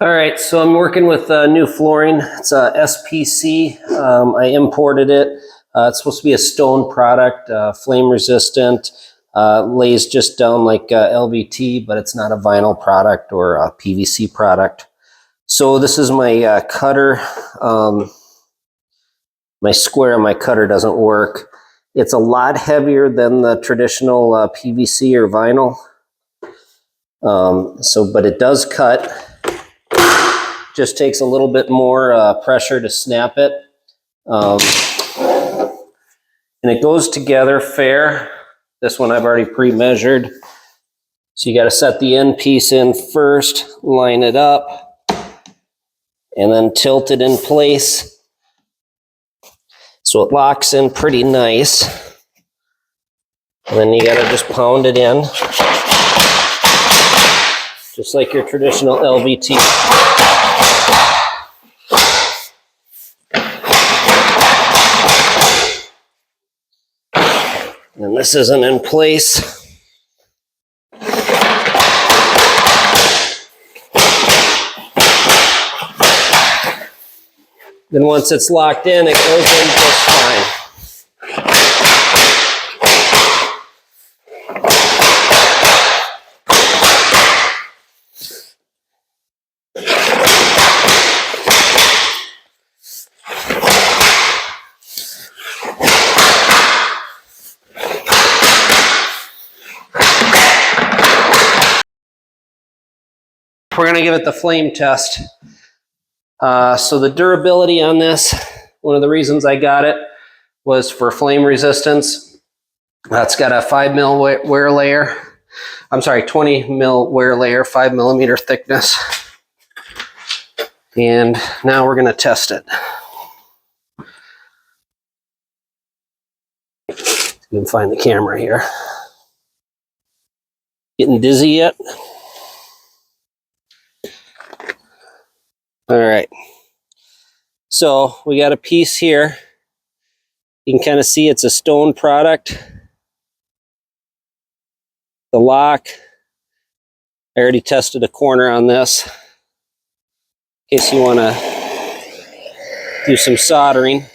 All right, so I'm working with new flooring. It's a SPC. I imported it. It's supposed to be a stone product, flame resistant, lays just down like LVT, but it's not a vinyl product or a PVC product. So this is my cutter. My square on my cutter doesn't work. It's a lot heavier than the traditional PVC or vinyl. But it does cut. Just takes a little bit more pressure to snap it. And it goes together fair. This one I've already pre-measured. So you got to set the end piece in first, line it up, and then tilt it in place so it locks in pretty nice. And then you got to just pound it in, just like your traditional LVT. And this isn't in place. Then once it's locked in, it goes in just fine. We're going to give it the flame test. So the durability on this, one of the reasons I got it was for flame resistance. It's got a 5 mil wear layer. I'm sorry, 20 mil wear layer, 5 millimeter thickness. And now we're going to test it. You can find the camera here. Getting dizzy yet? All right, so we got a piece here. You can kind of see it's a stone product. The lock, I already tested a corner on this in case you want to do some soldering.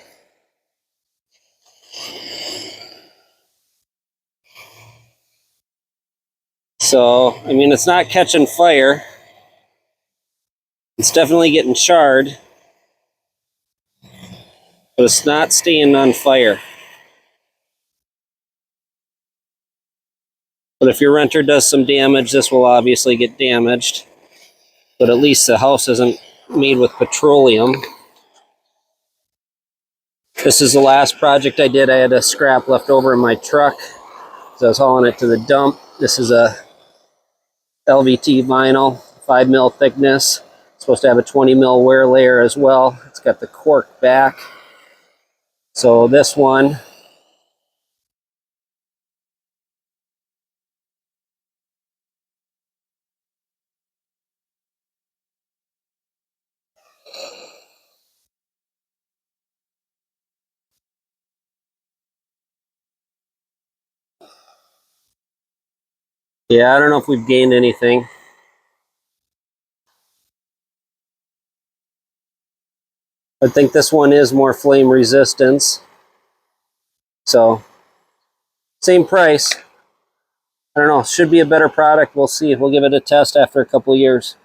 So, I mean, it's not catching fire. It's definitely getting charred, but it's not staying on fire. But if your renter does some damage, this will obviously get damaged. But at least the house isn't made with petroleum. This is the last project I did. I had a scrap left over in my truck, so I was hauling it to the dump. This is a LVT vinyl, 5 mil thickness. It's supposed to have a 20 mil wear layer as well. It's got the cork back. So this one, yeah, I don't know if we've gained anything. I think this one is more flame resistance. So, same price. I don't know, should be a better product. We'll see. We'll give it a test after a couple of years.